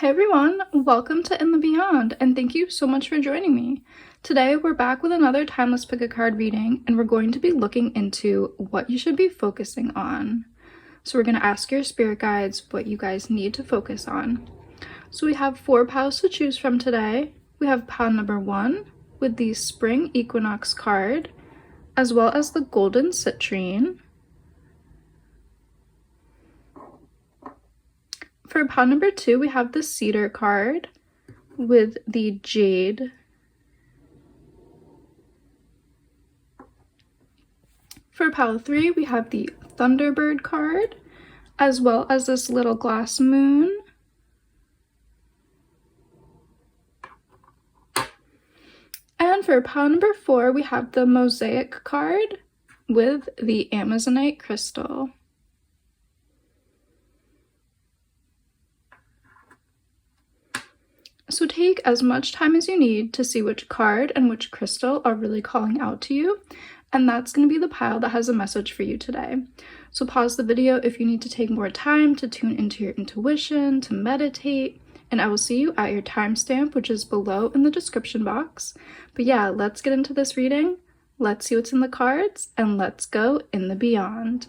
Hey everyone, welcome to In the Beyond, and thank you so much for joining me. Today we're back with another Timeless Pick a Card reading, and we're going to be looking into what you should be focusing on. So we're going to ask your spirit guides what you guys need to focus on. So we have 4 piles to choose from today. We have pile number 1 with the Spring Equinox card, as well as the Golden Citrine. For pile number 2, we have the Cedar card with the Jade. For pile 3, we have the Thunderbird card, as well as this little glass moon. And for pile number 4, we have the Mosaic card with the Amazonite crystal. So take as much time as you need to see which card and which crystal are really calling out to you, and that's going to be the pile that has a message for you today. So pause the video if you need to take more time to tune into your intuition, to meditate, and I will see you at your timestamp, which is below in the description box. But yeah, let's get into this reading. Let's see what's in the cards, and let's go in the beyond.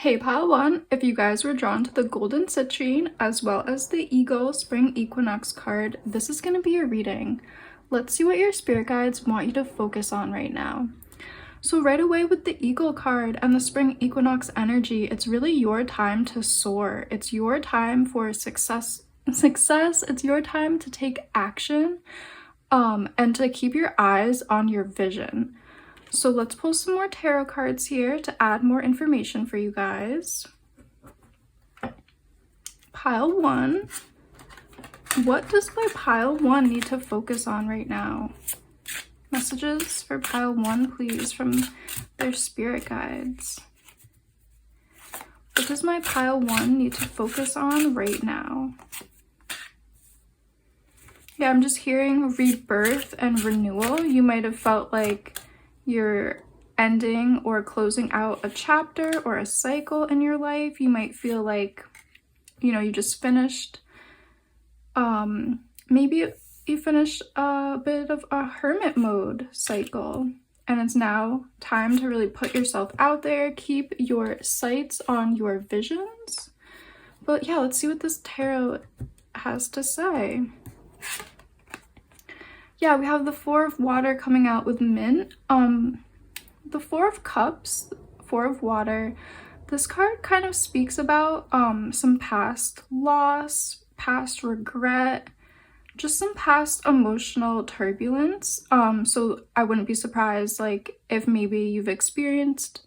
Hey pile 1, if you guys were drawn to the Golden Citrine as well as the Eagle Spring Equinox card, this is going to be your reading. Let's see what your spirit guides want you to focus on right now. So right away with the Eagle card and the Spring Equinox energy, it's really your time to soar. It's your time for success. It's your time to take action and to keep your eyes on your vision. So let's pull some more tarot cards here to add more information for you guys. Pile 1. What does my pile 1 need to focus on right now? Messages for pile 1, please, from their spirit guides. What does my pile 1 need to focus on right now? Yeah, I'm just hearing rebirth and renewal. You might have felt like you're ending or closing out a chapter or a cycle in your life. You might feel like, you just finished, maybe you finished a bit of a hermit mode cycle, and it's now time to really put yourself out there, keep your sights on your visions. But yeah, let's see what this tarot has to say. Yeah, we have the 4 of Water coming out with Mint. The 4 of Cups, 4 of Water. This card kind of speaks about some past loss, past regret, just some past emotional turbulence. So I wouldn't be surprised, like, if maybe you've experienced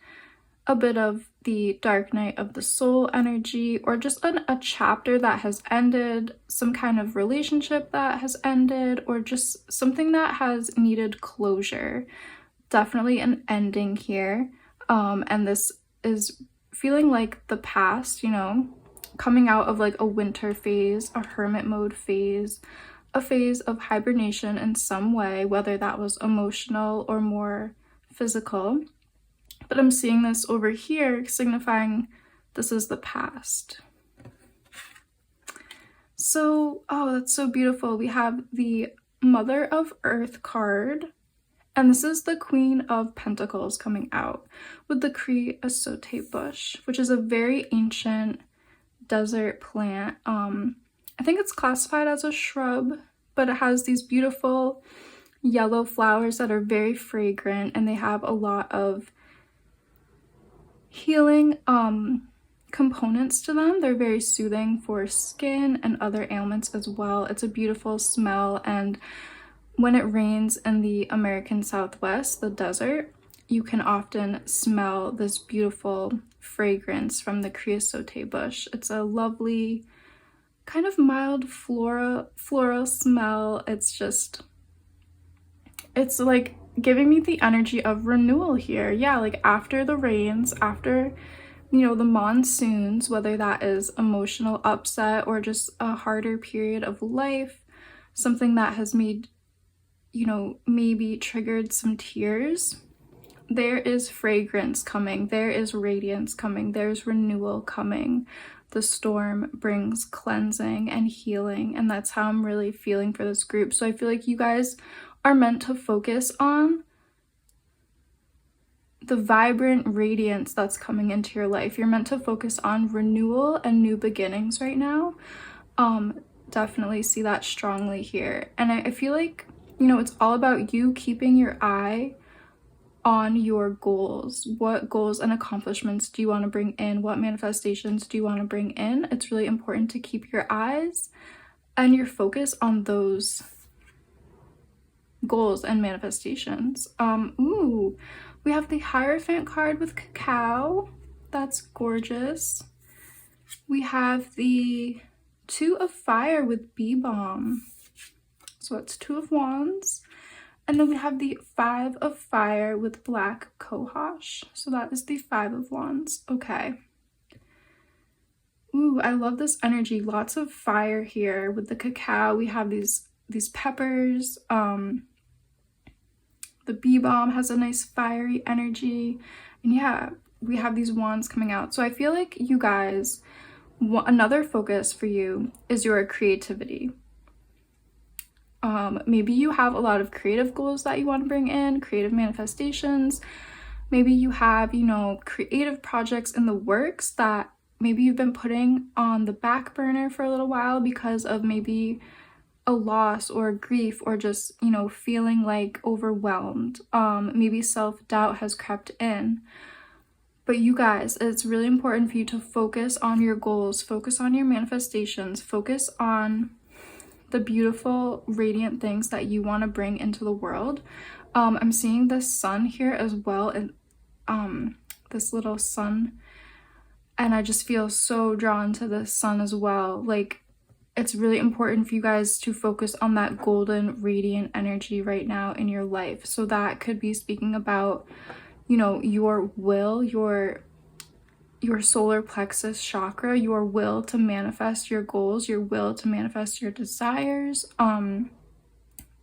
a bit of the dark night of the soul energy, or just a chapter that has ended, some kind of relationship that has ended, or just something that has needed closure. Definitely an ending here. And this is feeling like the past, coming out of like a winter phase, a hermit mode phase, a phase of hibernation in some way, whether that was emotional or more physical. But I'm seeing this over here signifying this is the past. So, oh, that's so beautiful. We have the Mother of Earth card, and this is the Queen of Pentacles coming out with the creosote bush, which is a very ancient desert plant. I think it's classified as a shrub, but it has these beautiful yellow flowers that are very fragrant, and they have a lot of healing components to them. They're very soothing for skin and other ailments as well. It's a beautiful smell, and when it rains in the American Southwest, the desert, you can often smell this beautiful fragrance from the creosote bush. It's a lovely kind of mild floral smell. It's like giving me the energy of renewal here. Yeah, like after the rains, after the monsoons, whether that is emotional upset or just a harder period of life, something that has made maybe triggered some tears, there is fragrance coming, there is radiance coming, there's renewal coming. the storm brings cleansing and healing, and that's how I'm really feeling for this group. So I feel like you guys are meant to focus on the vibrant radiance that's coming into your life. You're meant to focus on renewal and new beginnings right now. Definitely see that strongly here. And I feel like, you know, it's all about you keeping your eye on your goals. What goals and accomplishments do you want to bring in? What manifestations do you want to bring in? It's really important to keep your eyes and your focus on those goals and manifestations. Ooh, we have the Hierophant card with cacao. That's gorgeous. We have the Two of Fire with Bee Balm. So it's Two of Wands. And then we have the Five of Fire with Black Cohosh. So that is the Five of Wands. Okay. Ooh, I love this energy. Lots of fire here with the cacao. We have these peppers. The bee balm has a nice fiery energy. And yeah, we have these wands coming out. So I feel like you guys, another focus for you is your creativity. Maybe you have a lot of creative goals that you want to bring in, creative manifestations. Maybe you have, you know, creative projects in the works that maybe you've been putting on the back burner for a little while because of maybe a loss or grief, or just, you know, feeling like overwhelmed. Maybe self-doubt has crept in. But you guys, it's really important for you to focus on your goals, focus on your manifestations, focus on the beautiful, radiant things that you want to bring into the world. I'm seeing the sun here as well, and this little sun, and I just feel so drawn to the sun as well. Like, it's really important for you guys to focus on that golden, radiant energy right now in your life. So that could be speaking about, you know, your will, your solar plexus chakra, your will to manifest your goals, your will to manifest your desires.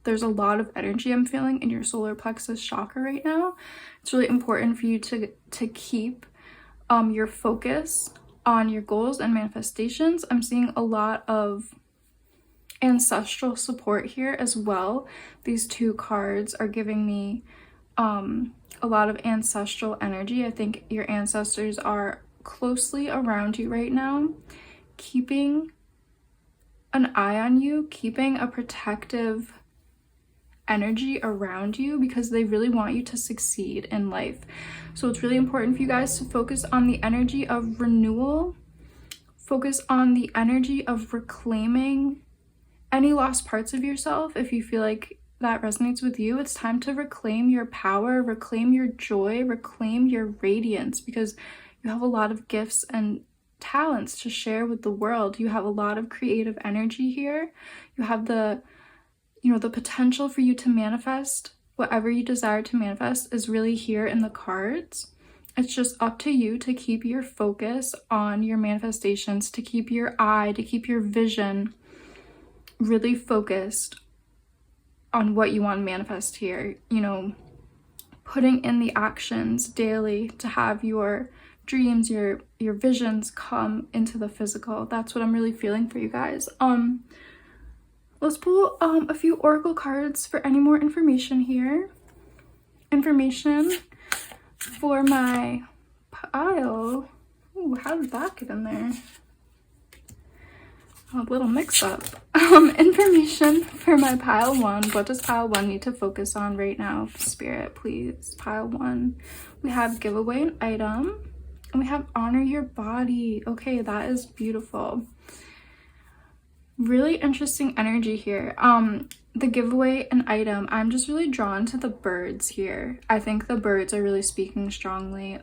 There's a lot of energy I'm feeling in your solar plexus chakra right now. It's really important for you to keep your focus on your goals and manifestations. I'm seeing a lot of ancestral support here as well. These two cards are giving me a lot of ancestral energy. I think your ancestors are closely around you right now, keeping an eye on you, keeping a protective energy around you, because they really want you to succeed in life. So it's really important for you guys to focus on the energy of renewal, focus on the energy of reclaiming any lost parts of yourself. If you feel like that resonates with you, it's time to reclaim your power, reclaim your joy, reclaim your radiance, because you have a lot of gifts and talents to share with the world. You have a lot of creative energy here. You have the potential for you to manifest whatever you desire to manifest is really here in the cards. It's just up to you to keep your focus on your manifestations, to keep your eye, to keep your vision really focused on what you want to manifest here. You know, putting in the actions daily to have your dreams, your visions come into the physical. That's what I'm really feeling for you guys. Let's pull a few oracle cards for any more information here. Information for my pile. Ooh, how did that get in there? A little mix up. Information for my pile one. What does pile one need to focus on right now? Spirit, please. Pile one. We have give away an item. And we have honor your body. Okay, that is beautiful. Really interesting energy here. The giveaway an item, I'm just really drawn to the birds here. I think the birds are really speaking strongly.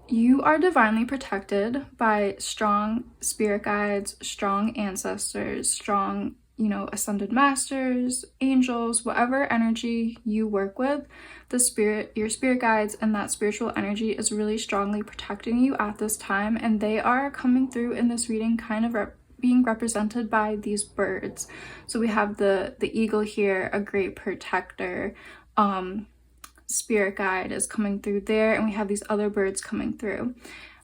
You are divinely protected by strong spirit guides, strong ancestors, strong, you know, ascended masters, angels, whatever energy you work with. Your spirit guides and that spiritual energy is really strongly protecting you at this time, and they are coming through in this reading kind of being represented by these birds. So we have the eagle here, a great protector. spirit guide is coming through there, and we have these other birds coming through.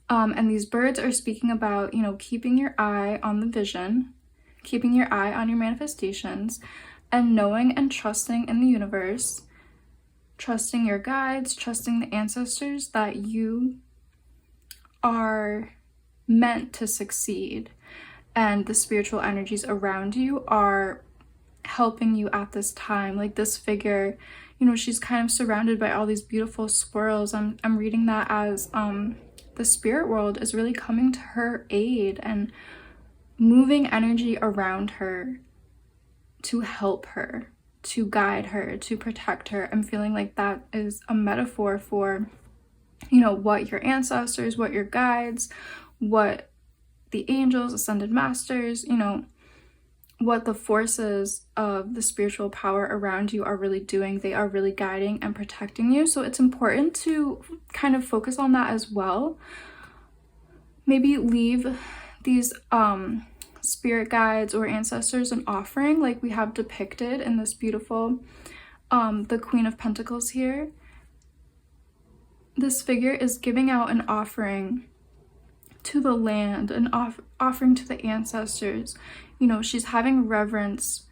And these birds are speaking about, you know, keeping your eye on the vision, keeping your eye on your manifestations, and knowing and trusting in the universe, trusting your guides, trusting the ancestors that you are meant to succeed. And the spiritual energies around you are helping you at this time. Like this figure, you know, she's kind of surrounded by all these beautiful swirls. I'm reading that as the spirit world is really coming to her aid and moving energy around her to help her, to guide her, to protect her. I'm feeling like that is a metaphor for, you know, what your ancestors, what your guides, what the angels, ascended masters, you know, what the forces of the spiritual power around you are really doing. They are really guiding and protecting you. So it's important to kind of focus on that as well. Maybe leave these spirit guides or ancestors an offering, like we have depicted in this beautiful the Queen of Pentacles here. This figure is giving out an offering to the land, an offering to the ancestors. You know, she's having reverence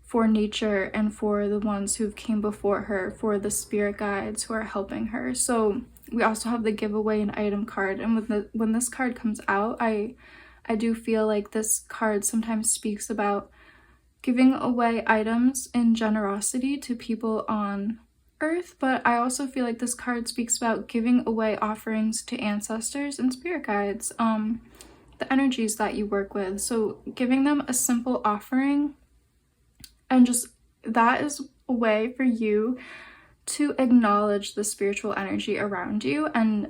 for nature and for the ones who've came before her, for the spirit guides who are helping her. So we also have the giveaway an item card, and when this card comes out, I do feel like this card sometimes speaks about giving away items in generosity to people on Earth, but I also feel like this card speaks about giving away offerings to ancestors and spirit guides, the energies that you work with. So giving them a simple offering, and just that is a way for you to acknowledge the spiritual energy around you, and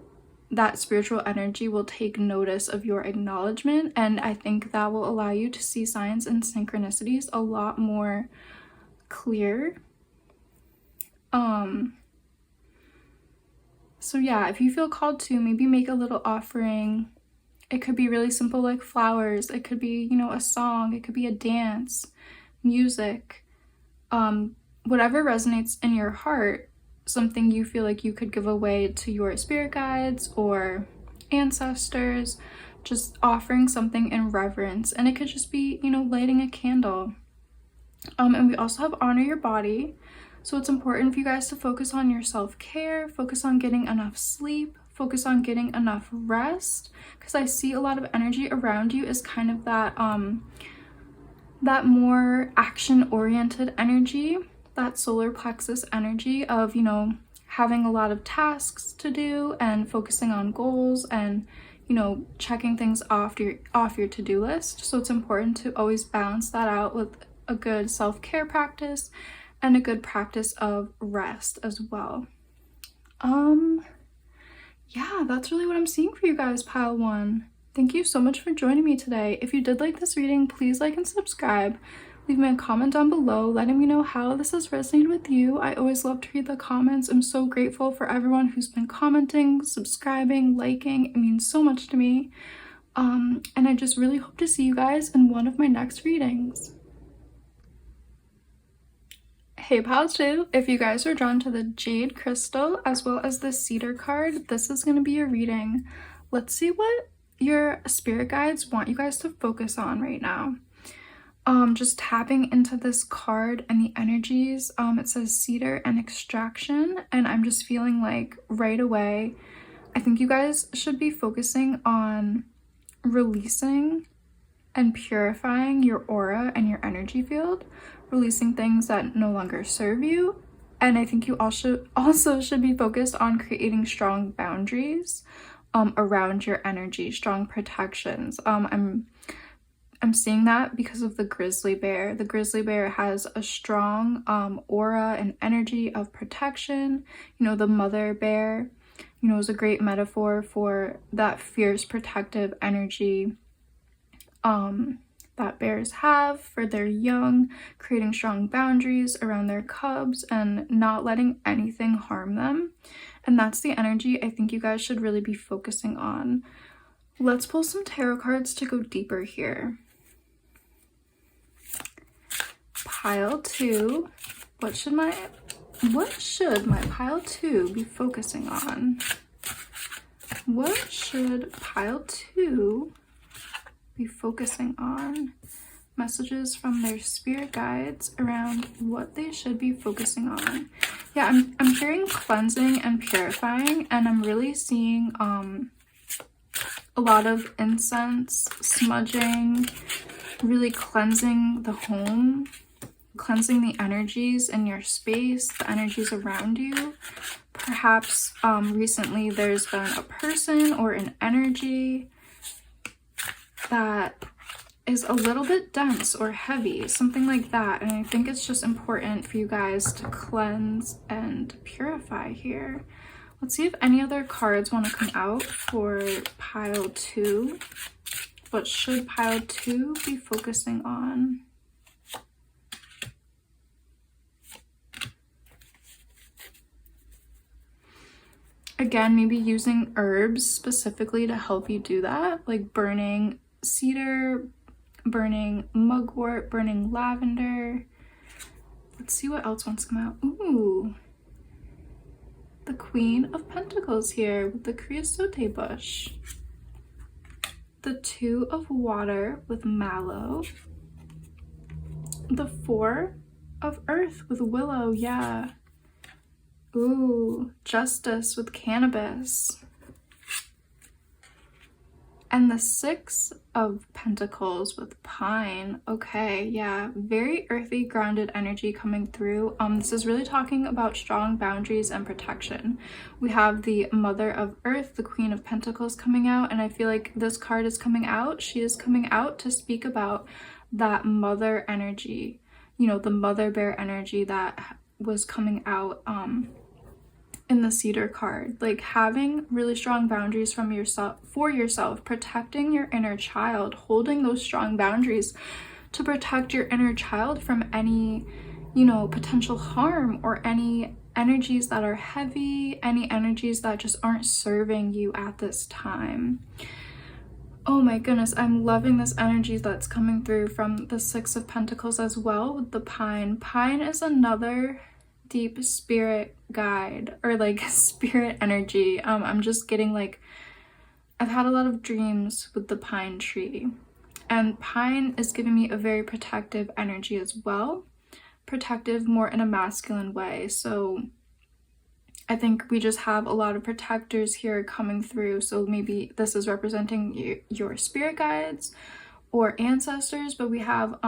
that spiritual energy will take notice of your acknowledgement, and I think that will allow you to see signs and synchronicities a lot more clear. So yeah, if you feel called to, maybe make a little offering. It could be really simple, like flowers. It could be, you know, a song. It could be a dance, music, whatever resonates in your heart, something you feel like you could give away to your spirit guides or ancestors, just offering something in reverence. And it could just be, you know, lighting a candle. And we also have honor your body. So it's important for you guys to focus on your self-care, focus on getting enough sleep, focus on getting enough rest, because I see a lot of energy around you is kind of that that more action-oriented energy, that solar plexus energy of, you know, having a lot of tasks to do and focusing on goals and, you know, checking things off your to-do list. So it's important to always balance that out with a good self-care practice and a good practice of rest as well. Yeah, that's really what I'm seeing for you guys, pile one. Thank you so much for joining me today. If you did like this reading, please like and subscribe. Leave me a comment down below letting me know how this has resonated with you. I always love to read the comments. I'm so grateful for everyone who's been commenting, subscribing, liking. It means so much to me. And I just really hope to see you guys in one of my next readings. Hey pals too, if you guys are drawn to the jade crystal as well as the cedar card, this is going to be your reading. Let's see what your spirit guides want you guys to focus on right now. Just tapping into this card and the energies, it says cedar and extraction, and I'm just feeling like right away, I think you guys should be focusing on releasing and purifying your aura and your energy field, releasing things that no longer serve you. And I think you also should be focused on creating strong boundaries around your energy, strong protections. I'm seeing that because of the grizzly bear. The grizzly bear has a strong aura and energy of protection. You know, the mother bear, you know, is a great metaphor for that fierce protective energy that bears have for their young, creating strong boundaries around their cubs and not letting anything harm them. And that's the energy I think you guys should really be focusing on. Let's pull some tarot cards to go deeper here. Pile two. What should my what should my pile 2 be focusing on? What should pile 2 be focusing on? Messages from their spirit guides around what they should be focusing on. Yeah, I'm hearing cleansing and purifying, and I'm really seeing a lot of incense, smudging, really cleansing the home, cleansing the energies in your space, the energies around you. Perhaps recently there's been a person or an energy that is a little bit dense or heavy, something like that. And I think it's just important for you guys to cleanse and purify here. Let's see if any other cards want to come out for pile 2. What should pile 2 be focusing on? Again, maybe using herbs specifically to help you do that, like burning cedar, burning mugwort, burning lavender. Let's see what else wants to come out. Ooh, the Queen of Pentacles here with the creosote bush. The 2 of water with mallow. The 4 of earth with willow, yeah. Ooh, justice with cannabis. And the 6 of pentacles with pine. Okay, yeah, very earthy, grounded energy coming through. This is really talking about strong boundaries and protection. We have the Mother of Earth, the Queen of Pentacles coming out, and I feel like this card is coming out. She is coming out to speak about that mother energy, you know, the mother bear energy that was coming out in the cedar card, like having really strong boundaries from yourself, for yourself, protecting your inner child, holding those strong boundaries to protect your inner child from any, you know, potential harm or any energies that are heavy, any energies that just aren't serving you at this time. Oh my goodness, I'm loving this energy that's coming through from the 6 of Pentacles as well with the pine. Pine is another deep spirit guide or like spirit energy. I'm just getting like, I've had a lot of dreams with the pine tree, and pine is giving me a very protective energy as well. Protective more in a masculine way. So I think we just have a lot of protectors here coming through. So maybe this is representing your spirit guides or ancestors, but we have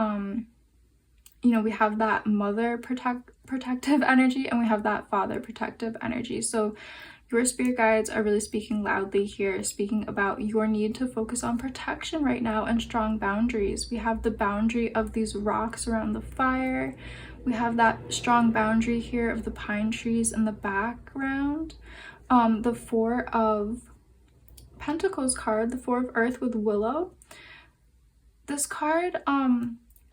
you know, we have that mother protective energy, and we have that father protective energy. So your spirit guides are really speaking loudly here, speaking about your need to focus on protection right now and strong boundaries. We have the boundary of these rocks around the fire. We have that strong boundary here of the pine trees in the background. The 4 of Pentacles card, the 4 of Earth with willow. This card,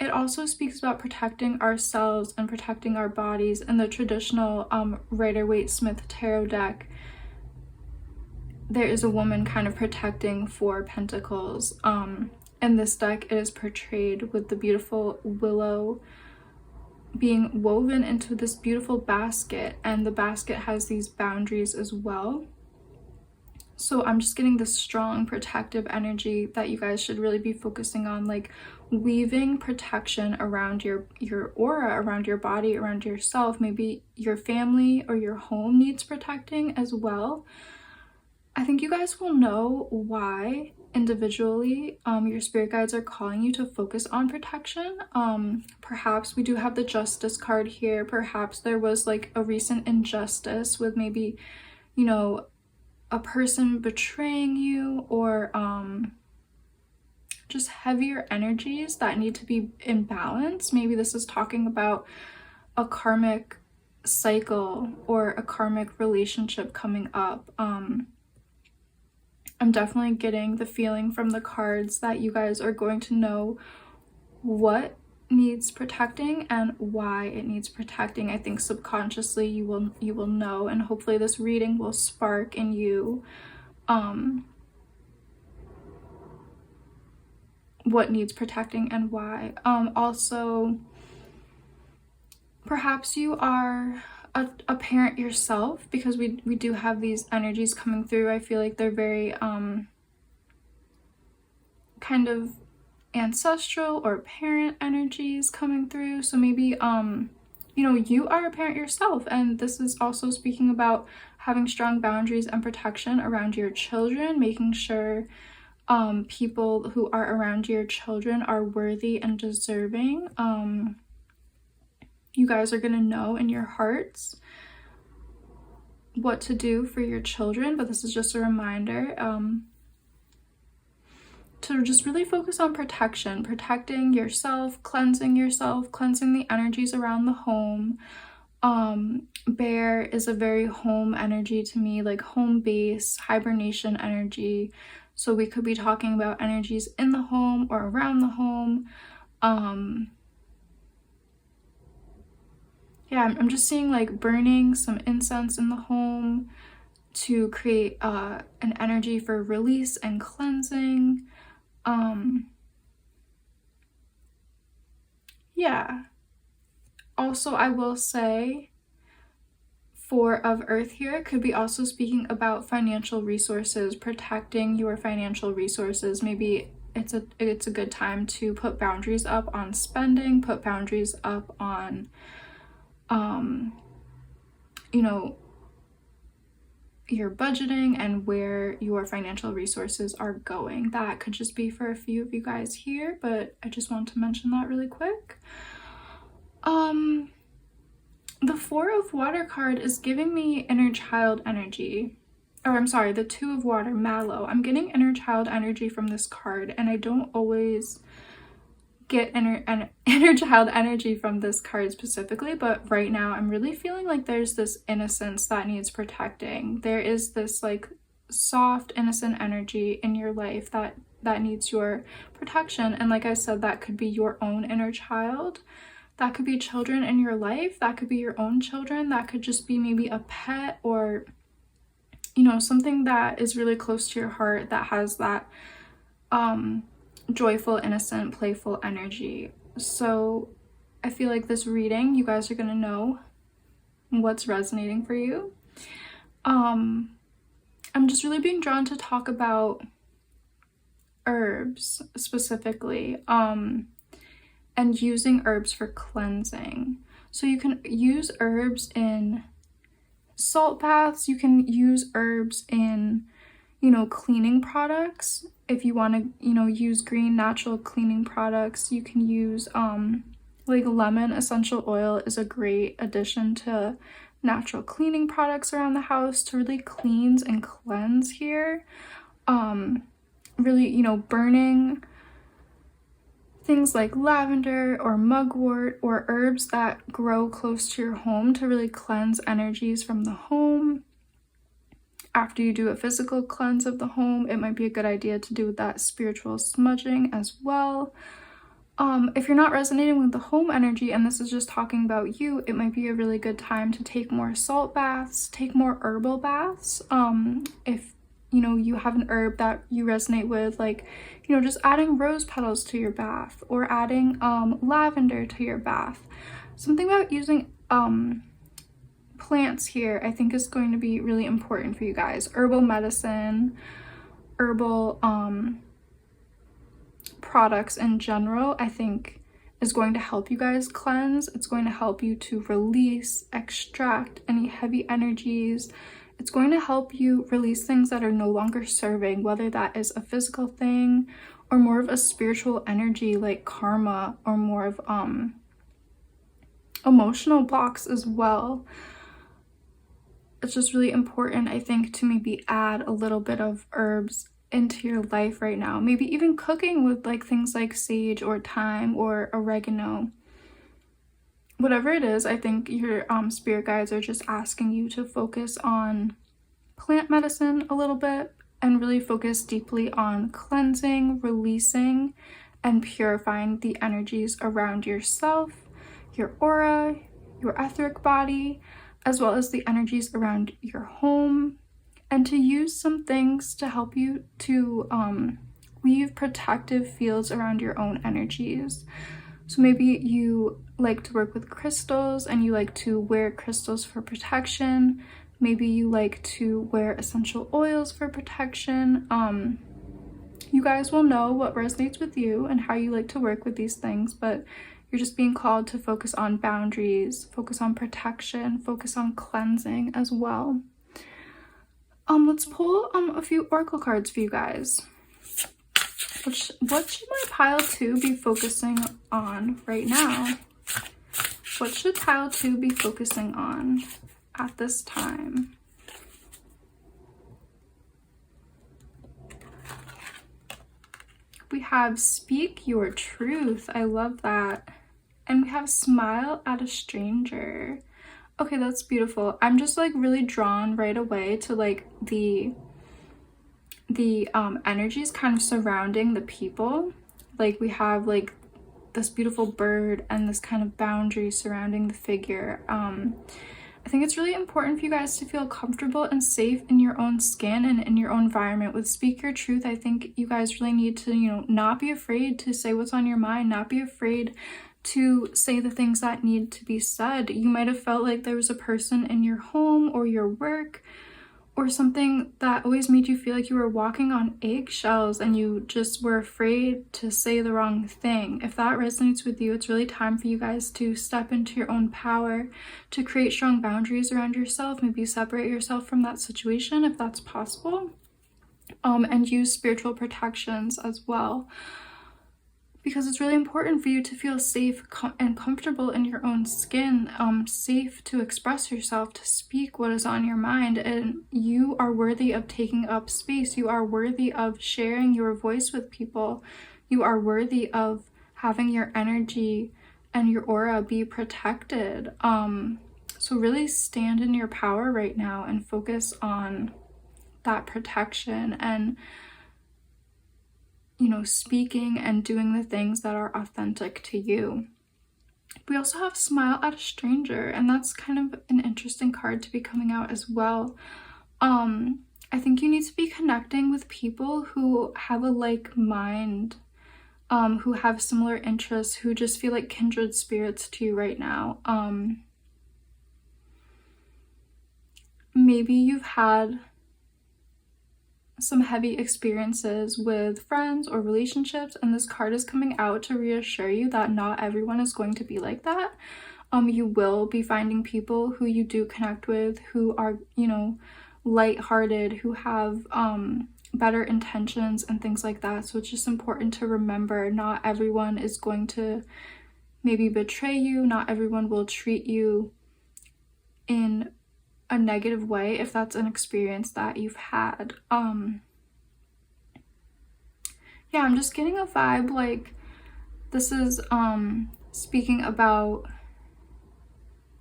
it also speaks about protecting ourselves and protecting our bodies. In the traditional Rider-Waite-Smith tarot deck, there is a woman kind of protecting 4 pentacles. In this deck, it is portrayed with the beautiful willow being woven into this beautiful basket, and the basket has these boundaries as well. So I'm just getting this strong protective energy that you guys should really be focusing on, like weaving protection around your aura, around your body, around yourself. Maybe your family or your home needs protecting as well. I think you guys will know why individually your spirit guides are calling you to focus on protection. Perhaps we do have the Justice card here. Perhaps there was like a recent injustice with maybe, you know, a person betraying you, or just heavier energies that need to be in balance. Maybe this is talking about a karmic cycle or a karmic relationship coming up. I'm definitely getting the feeling from the cards that you guys are going to know what needs protecting and why it needs protecting. I think subconsciously you will know, and hopefully this reading will spark in you what needs protecting and why. Also, perhaps you are a parent yourself, because we do have these energies coming through. I feel like they're very kind of ancestral or parent energies coming through. So maybe you know, you are a parent yourself, and this is also speaking about having strong boundaries and protection around your children, making sure people who are around your children are worthy and deserving. You guys are gonna know in your hearts what to do for your children, but this is just a reminder to just really focus on protection, protecting yourself, cleansing the energies around the home. Bear is a very home energy to me, like home base, hibernation energy. So we could be talking about energies in the home or around the home. Yeah, I'm just seeing like burning some incense in the home to create an energy for release and cleansing. Yeah. Also, I will say, Four of Earth here could be also speaking about financial resources, protecting your financial resources. Maybe it's a good time to put boundaries up on spending, put boundaries up on you know, your budgeting and where your financial resources are going. That could just be for a few of you guys here, but I just want to mention that really quick. The Four of Water card is giving me inner child energy. Or I'm sorry, the Two of Water, Mallow. I'm getting inner child energy from this card, and I don't always get inner child energy from this card specifically, but right now I'm really feeling like there's this innocence that needs protecting. There is this like soft, innocent energy in your life that needs your protection. And like I said, that could be your own inner child. That could be children in your life. That could be your own children. That could just be maybe a pet, or, you know, something that is really close to your heart that has that joyful, innocent, playful energy. So I feel like this reading, you guys are gonna know what's resonating for you. I'm just really being drawn to talk about herbs specifically, and using herbs for cleansing. So you can use herbs in salt baths, you can use herbs in, you know, cleaning products. If you want to, you know, use green natural cleaning products, you can use like lemon essential oil is a great addition to natural cleaning products around the house to really cleanse and cleanse here. Really, you know, burning things like lavender or mugwort or herbs that grow close to your home to really cleanse energies from the home. After you do a physical cleanse of the home, it might be a good idea to do that spiritual smudging as well. If you're not resonating with the home energy and this is just talking about you, it might be a really good time to take more salt baths, take more herbal baths. If, you know, you have an herb that you resonate with, like, you know, just adding rose petals to your bath or adding lavender to your bath. Something about using plants here I think is going to be really important for you guys. Herbal medicine, herbal products in general, I think is going to help you guys cleanse. It's going to help you to release, extract any heavy energies. It's going to help you release things that are no longer serving, whether that is a physical thing or more of a spiritual energy like karma, or more of emotional blocks as well. It's just really important, I think, to maybe add a little bit of herbs into your life right now. Maybe even cooking with like things like sage or thyme or oregano. Whatever it is, I think your spirit guides are just asking you to focus on plant medicine a little bit and really focus deeply on cleansing, releasing, and purifying the energies around yourself, your aura, your etheric body, as well as the energies around your home, and to use some things to help you to weave protective fields around your own energies. So maybe you like to work with crystals and you like to wear crystals for protection. Maybe you like to wear essential oils for protection. You guys will know what resonates with you and how you like to work with these things, but you're just being called to focus on boundaries, focus on protection, focus on cleansing as well. Let's pull a few oracle cards for you guys. What should my pile 2 be focusing on right now? What should pile 2 be focusing on at this time? We have speak your truth. I love that. And we have smile at a stranger. Okay, that's beautiful. I'm just like really drawn right away to like the energies kind of surrounding the people. Like we have like this beautiful bird and this kind of boundary surrounding the figure. I think it's really important for you guys to feel comfortable and safe in your own skin and in your own environment. With Speak Your Truth, I think you guys really need to, you know, not be afraid to say what's on your mind, not be afraid to say the things that need to be said. You might have felt like there was a person in your home or your work or something that always made you feel like you were walking on eggshells and you just were afraid to say the wrong thing. If that resonates with you, it's really time for you guys to step into your own power, to create strong boundaries around yourself, maybe separate yourself from that situation if that's possible, and use spiritual protections as well. Because it's really important for you to feel safe and comfortable in your own skin, safe to express yourself, to speak what is on your mind. And you are worthy of taking up space. You are worthy of sharing your voice with people. You are worthy of having your energy and your aura be protected. So really stand in your power right now and focus on that protection and, you know, speaking and doing the things that are authentic to you. We also have Smile at a Stranger, and that's kind of an interesting card to be coming out as well. I think you need to be connecting with people who have a like mind, who have similar interests, who just feel like kindred spirits to you right now. Maybe you've had some heavy experiences with friends or relationships, and this card is coming out to reassure you that not everyone is going to be like that. You will be finding people who you do connect with, who are, you know, lighthearted, who have better intentions and things like that. So it's just important to remember not everyone is going to maybe betray you, not everyone will treat you in a negative way if that's an experience that you've had. Yeah, I'm just getting a vibe like this is speaking about,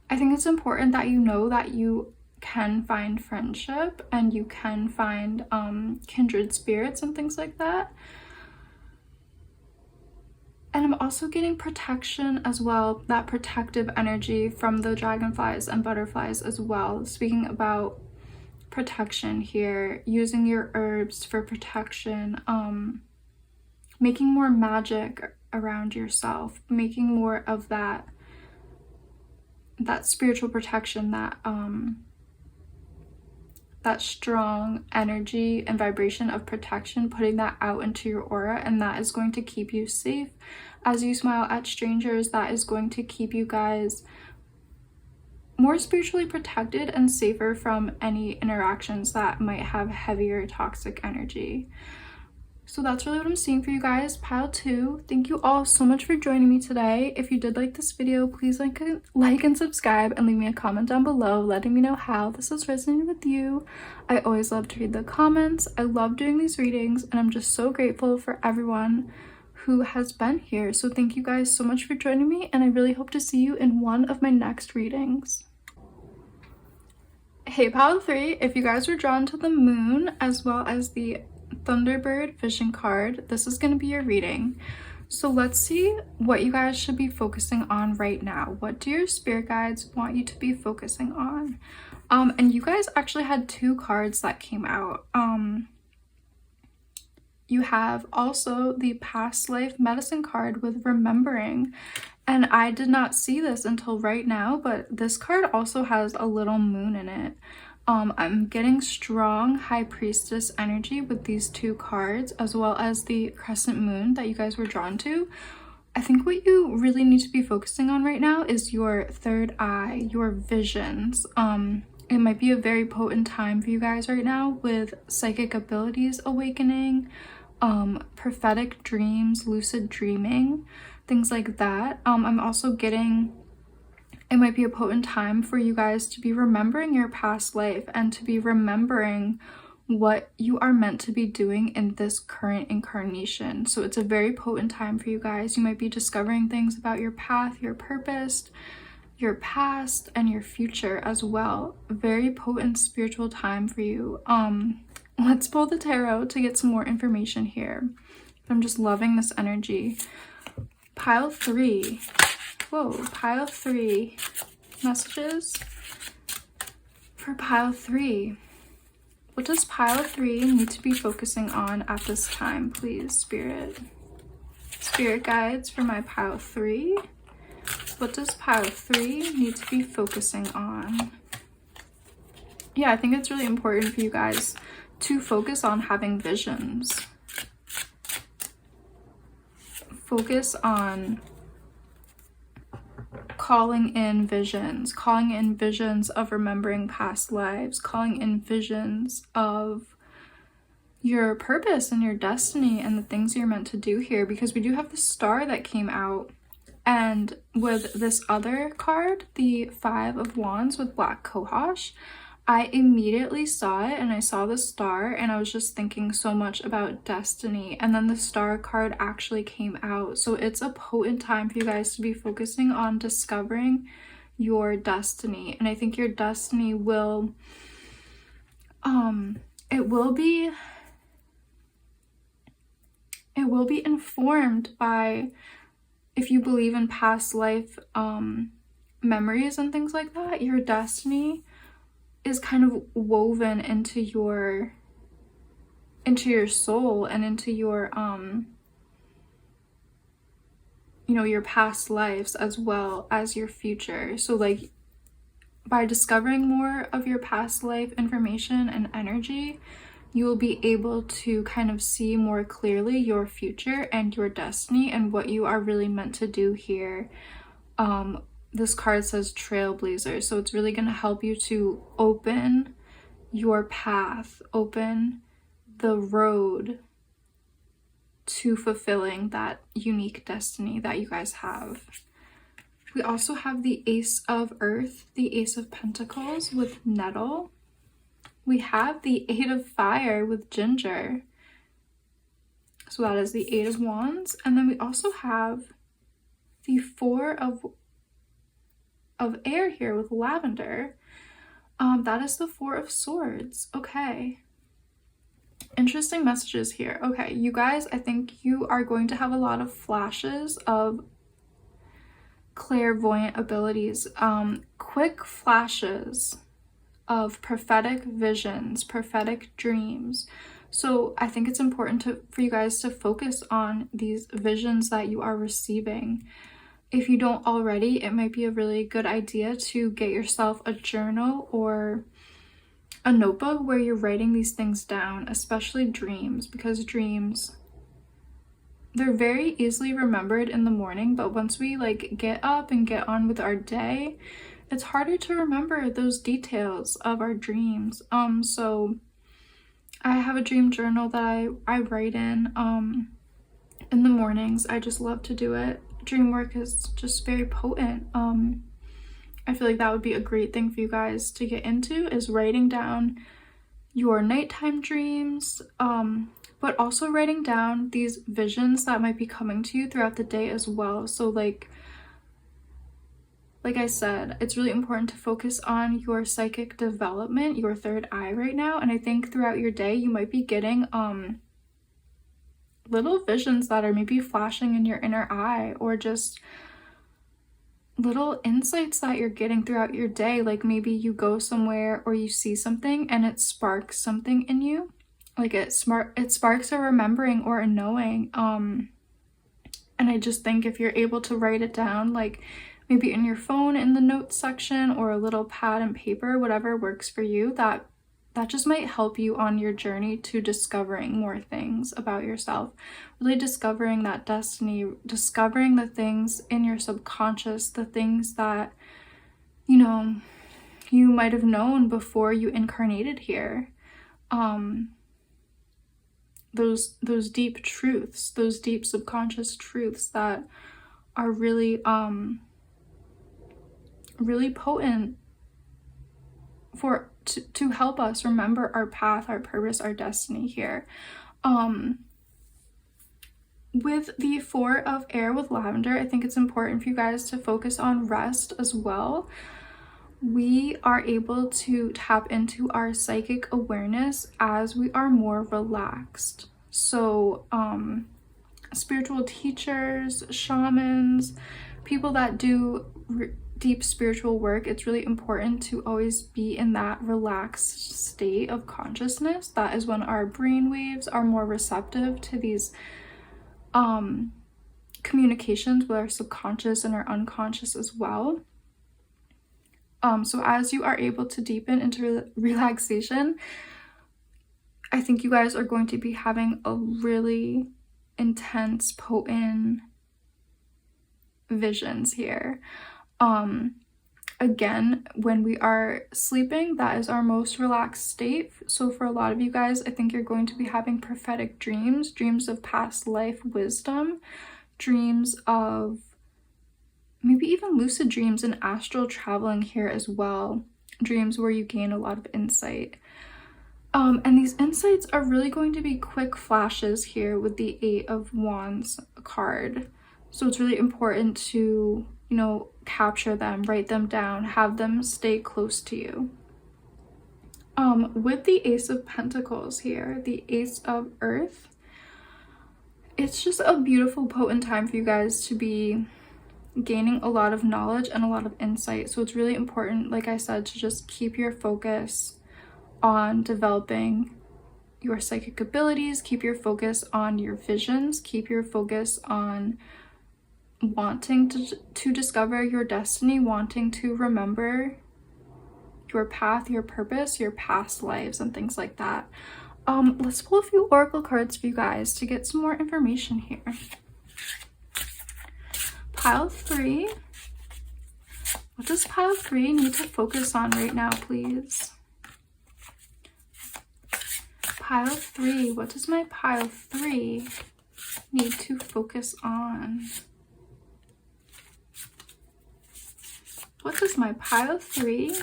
I think it's important that you know that you can find friendship and you can find kindred spirits and things like that. And I'm also getting protection as well, that protective energy from the dragonflies and butterflies as well. Speaking about protection here, using your herbs for protection, making more magic around yourself, making more of that spiritual protection, that strong energy and vibration of protection, putting that out into your aura, and that is going to keep you safe as you smile at strangers. That is going to keep you guys more spiritually protected and safer from any interactions that might have heavier toxic energy. So that's really what I'm seeing for you guys. Pile 2. Thank you all so much for joining me today. If you did like this video, please like and subscribe and leave me a comment down below letting me know how this is resonating with you. I always love to read the comments. I love doing these readings, and I'm just so grateful for everyone who has been here. So thank you guys so much for joining me, and I really hope to see you in one of my next readings. Hey Pile 3, if you guys were drawn to the moon as well as the Thunderbird vision card, this is going to be your reading. So let's see what you guys should be focusing on right now. What do your spirit guides want you to be focusing on? And you guys actually had 2 cards that came out. You have also the past life medicine card with remembering. And I did not see this until right now, but this card also has a little moon in it. I'm getting strong high priestess energy with these two cards, as well as the crescent moon that you guys were drawn to. I think what you really need to be focusing on right now is your third eye, your visions. It might be a very potent time for you guys right now with psychic abilities awakening, prophetic dreams, lucid dreaming, things like that. I'm also getting, it might be a potent time for you guys to be remembering your past life and to be remembering what you are meant to be doing in this current incarnation. So it's a very potent time for you guys. You might be discovering things about your path, your purpose, your past, and your future as well. Very potent spiritual time for you. Let's pull the tarot to get some more information here. I'm just loving this energy. Pile 3. Whoa, pile 3 messages for pile 3. What does pile 3 need to be focusing on at this time, please, Spirit? Spirit guides for my pile 3. What does pile 3 need to be focusing on? Yeah, I think it's really important for you guys to focus on having visions. Focus on calling in visions of remembering past lives, calling in visions of your purpose and your destiny and the things you're meant to do here, because we do have the star that came out. And with this other card, the 5 of Wands with Black Cohosh, I immediately saw it and I saw the star and I was just thinking so much about destiny, and then the star card actually came out. So it's a potent time for you guys to be focusing on discovering your destiny. And I think your destiny will it will be informed by, if you believe in past life memories and things like that, your destiny is kind of woven into your soul and into your you know, your past lives as well as your future. So like, by discovering more of your past life information and energy, you will be able to kind of see more clearly your future and your destiny and what you are really meant to do here. This card says trailblazer, so it's really going to help you to open your path, open the road to fulfilling that unique destiny that you guys have. We also have the Ace of Earth, the Ace of Pentacles with Nettle. We have the 8 of Fire with Ginger. So that is the 8 of Wands. And then we also have the 4 of Air here with Lavender. That is the 4 of Swords. Okay. Interesting messages here. Okay, you guys, I think you are going to have a lot of flashes of clairvoyant abilities. Quick flashes of prophetic visions, prophetic dreams. So I think it's important for you guys to focus on these visions that you are receiving. If you don't already, it might be a really good idea to get yourself a journal or a notebook where you're writing these things down, especially dreams, because dreams, they're very easily remembered in the morning, but once we like get up and get on with our day, it's harder to remember those details of our dreams. So I have a dream journal that I write in the mornings. I just love to do it. Dream work is just very potent. I feel like that would be a great thing for you guys to get into, is writing down your nighttime dreams, but also writing down these visions that might be coming to you throughout the day as well. So like I said, it's really important to focus on your psychic development, your third eye right now. And I think throughout your day, you might be getting little visions that are maybe flashing in your inner eye, or just little insights that you're getting throughout your day. Like maybe you go somewhere or you see something and it sparks something in you. like it sparks a remembering or a knowing. And I just think if you're able to write it down, like maybe in your phone in the notes section, or a little pad and paper, whatever works for you, that just might help you on your journey to discovering more things about yourself, really discovering that destiny, discovering the things in your subconscious, the things that, you know, you might have known before you incarnated here. Those deep truths, those deep subconscious truths that are really really potent for to help us remember our path, our purpose, our destiny here. With the 4 of air with lavender, I think it's important for you guys to focus on rest as well. We are able to tap into our psychic awareness as we are more relaxed. So spiritual teachers, shamans, people that do deep spiritual work, it's really important to always be in that relaxed state of consciousness. That is when our brain waves are more receptive to these communications with our subconscious and our unconscious as well. So as you are able to deepen into relaxation, I think you guys are going to be having a really intense, potent visions here. Again, when we are sleeping, that is our most relaxed state. So for a lot of you guys, I think you're going to be having prophetic dreams, dreams of past life wisdom, dreams of maybe even lucid dreams and astral traveling here as well. Dreams where you gain a lot of insight. And these insights are really going to be quick flashes here with the 8 of Wands card. So it's really important to, you know, capture them, write them down, have them stay close to you. With the Ace of Pentacles here, the Ace of Earth, it's just a beautiful, potent time for you guys to be gaining a lot of knowledge and a lot of insight. So it's really important, like I said, to just keep your focus on developing your psychic abilities, keep your focus on your visions, keep your focus on wanting to discover your destiny, wanting to remember your path, your purpose, your past lives, and things like that. Let's pull a few oracle cards for you guys to get some more information here. Pile 3. What does pile 3 need to focus on right now, please? Pile 3. What does my pile 3 need to focus on? What does my pile 3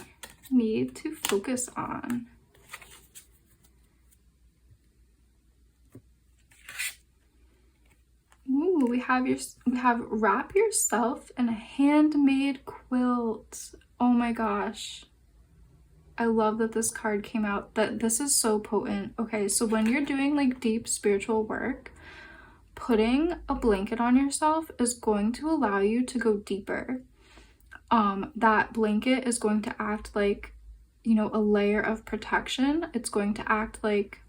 need to focus on? Ooh, we have wrap yourself in a handmade quilt. Oh my gosh. I love that this card came out. That this is so potent. Okay, so when you're doing like deep spiritual work, putting a blanket on yourself is going to allow you to go deeper. That blanket is going to act like, you know, a layer of protection. It's going to act like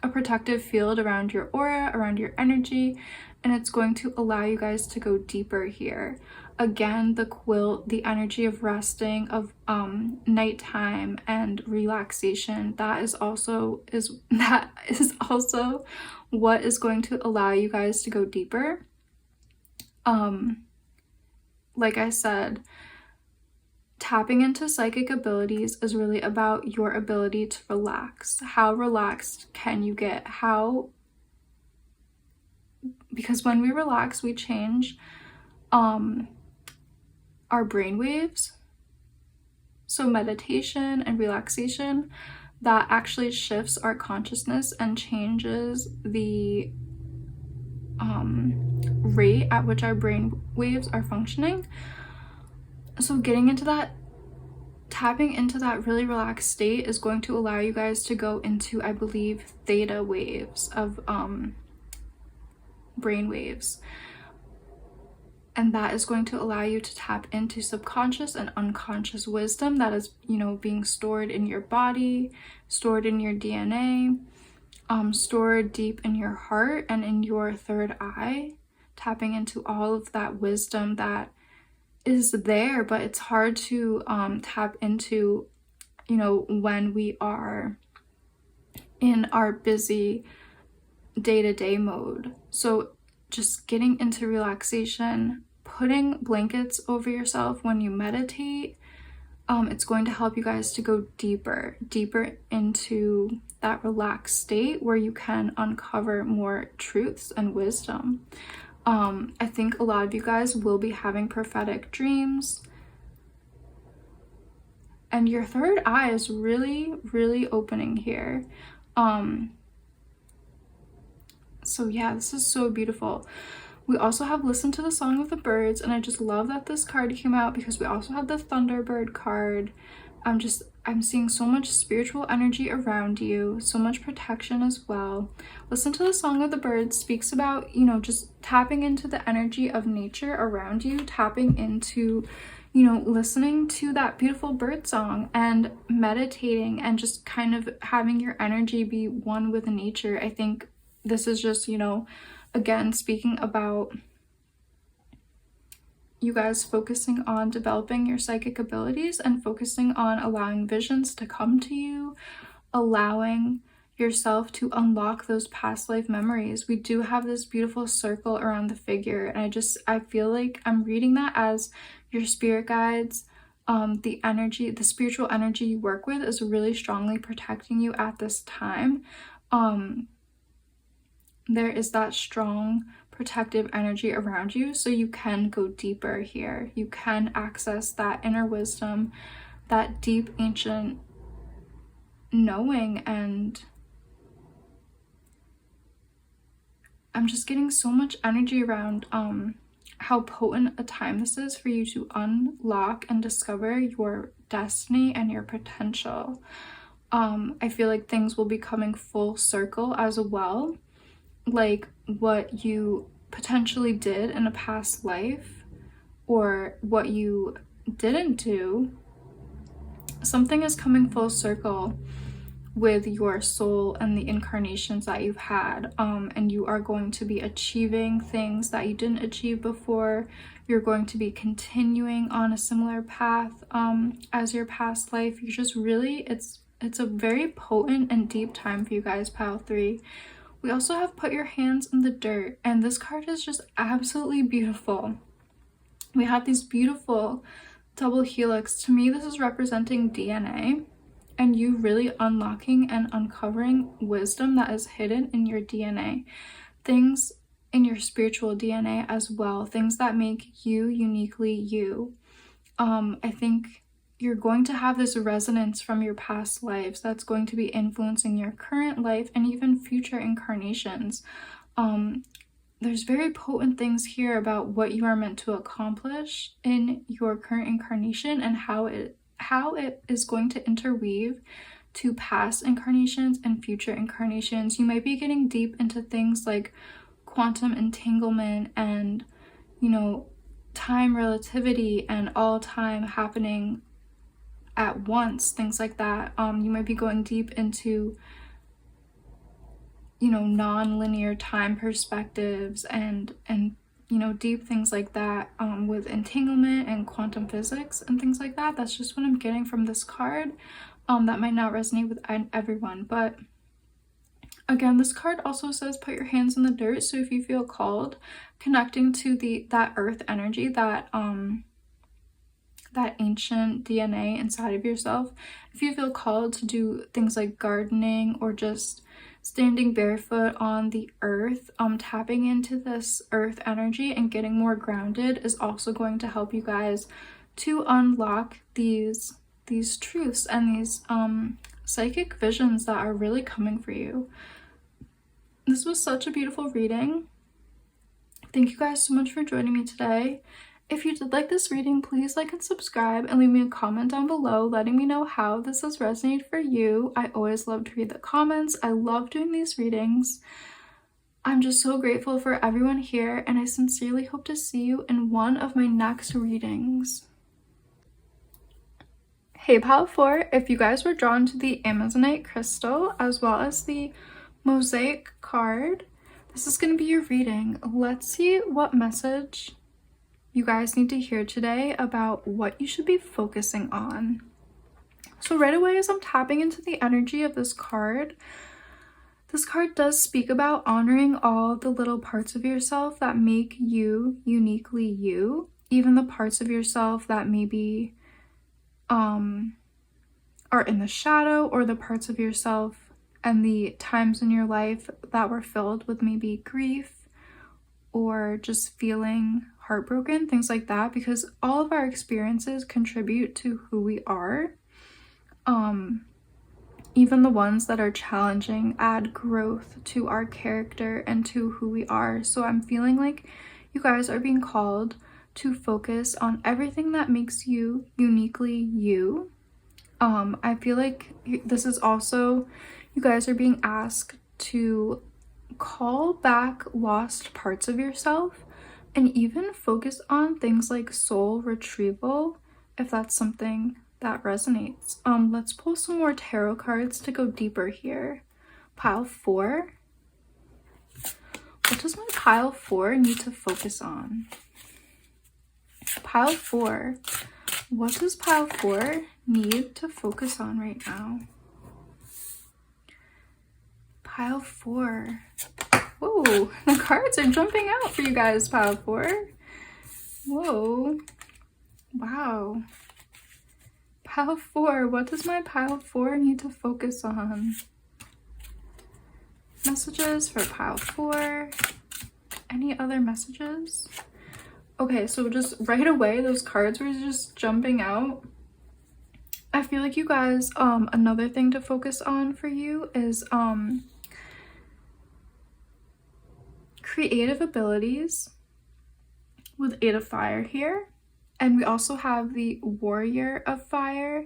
a protective field around your aura, around your energy, and it's going to allow you guys to go deeper here. Again, the quilt, the energy of resting, of nighttime and relaxation, that is also what is going to allow you guys to go deeper. Like I said, tapping into psychic abilities is really about your ability to relax. How relaxed can you get? Because when we relax, we change our brain waves. So meditation and relaxation, that actually shifts our consciousness and changes the rate at which our brain waves are functioning. So getting into that, tapping into that really relaxed state is going to allow you guys to go into, I believe, theta waves of brain waves. And that is going to allow you to tap into subconscious and unconscious wisdom that is, you know, being stored in your body, stored in your DNA. stored deep in your heart and in your third eye, tapping into all of that wisdom that is there, but it's hard to tap into, you know, when we are in our busy day-to-day mode. So just getting into relaxation, putting blankets over yourself when you meditate, it's going to help you guys to go deeper into that relaxed state where you can uncover more truths and wisdom. I think a lot of you guys will be having prophetic dreams, and your third eye is really opening here. So yeah, this is so beautiful. We also have Listen to the Song of the Birds, and I just love that this card came out because we also have the Thunderbird card. I'm seeing so much spiritual energy around you, so much protection as well. Listen to the Song of the Birds speaks about, you know, just tapping into the energy of nature around you, tapping into, you know, listening to that beautiful bird song and meditating and just kind of having your energy be one with nature. I think this is just, you know, again, speaking about you guys focusing on developing your psychic abilities and focusing on allowing visions to come to you, allowing yourself to unlock those past life memories. We do have this beautiful circle around the figure, and I feel like I'm reading that as your spirit guides. The spiritual energy you work with is really strongly protecting you at this time. There is that strong protective energy around you, so you can go deeper here. You can access that inner wisdom, that deep ancient knowing, and I'm just getting so much energy around how potent a time this is for you to unlock and discover your destiny and your potential. I feel like things will be coming full circle as well. Like what you potentially did in a past life or what you didn't do, something is coming full circle with your soul and the incarnations that you've had, and you are going to be achieving things that you didn't achieve before. You're going to be continuing on a similar path as your past life. You just really, it's a very potent and deep time for you guys, pile 3. We also have Put Your Hands in the Dirt, and this card is just absolutely beautiful. We have these beautiful double helix. To me, this is representing DNA and you really unlocking and uncovering wisdom that is hidden in your DNA. Things in your spiritual DNA as well, things that make you uniquely you. I think you're going to have this resonance from your past lives that's going to be influencing your current life and even future incarnations. There's very potent things here about what you are meant to accomplish in your current incarnation and how it is going to interweave to past incarnations and future incarnations. You might be getting deep into things like quantum entanglement and, you know, time relativity and all time happening at once, things like that. You might be going deep into, you know, non-linear time perspectives and you know, deep things like that with entanglement and quantum physics and things like that. That's just what I'm getting from this card. That might not resonate with everyone, but again, this card also says put your hands in the dirt. So if you feel called, connecting to that earth energy, that ancient DNA inside of yourself, if you feel called to do things like gardening or just standing barefoot on the earth, tapping into this earth energy and getting more grounded is also going to help you guys to unlock these truths and these psychic visions that are really coming for you. This was such a beautiful reading. Thank you guys so much for joining me today. If you did like this reading, please like and subscribe and leave me a comment down below letting me know how this has resonated for you. I always love to read the comments. I love doing these readings. I'm just so grateful for everyone here, and I sincerely hope to see you in one of my next readings. Hey Pile 4, if you guys were drawn to the Amazonite crystal as well as the Mosaic card. This is going to be your reading. Let's see what message you guys need to hear today about what you should be focusing on. So right away, as I'm tapping into the energy of this card does speak about honoring all the little parts of yourself that make you uniquely you, even the parts of yourself that maybe are in the shadow, or the parts of yourself and the times in your life that were filled with maybe grief or just feeling heartbroken, things like that, because all of our experiences contribute to who we are. Even the ones that are challenging add growth to our character and to who we are. So I'm feeling like you guys are being called to focus on everything that makes you uniquely you. I feel like this is also, you guys are being asked to call back lost parts of yourself and even focus on things like soul retrieval, if that's something that resonates. Let's pull some more tarot cards to go deeper here. Pile 4. What does my pile 4 need to focus on? Pile 4. What does pile 4 need to focus on right now? Pile 4. Whoa, the cards are jumping out for you guys, pile 4. Whoa. Wow. Pile 4. What does my pile 4 need to focus on? Messages for pile 4. Any other messages? Okay, so just right away, those cards were just jumping out. I feel like you guys, another thing to focus on for you is creative abilities with 8 of Fire here. And we also have the Warrior of Fire.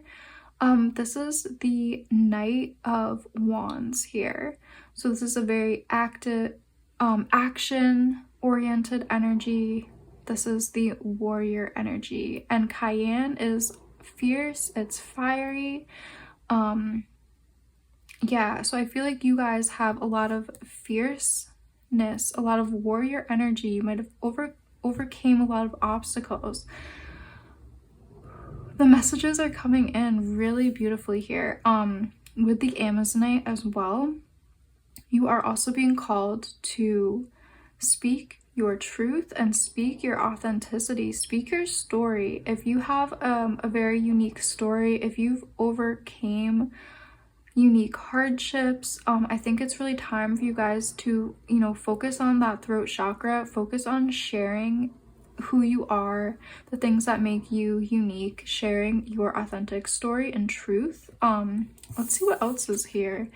This is the Knight of Wands here. So this is a very active, action-oriented energy. This is the warrior energy. And Cayenne is fierce, it's fiery. Yeah, so I feel like you guys have a lot of fierceness, a lot of warrior energy. You might have overcame a lot of obstacles. The messages are coming in really beautifully here. With the Amazonite as well, you are also being called to speak your truth and speak your authenticity, speak your story. If you have a very unique story, if you've overcame unique hardships, I think it's really time for you guys to, focus on that throat chakra, focus on sharing who you are, the things that make you unique, sharing your authentic story and truth. Let's see what else is here.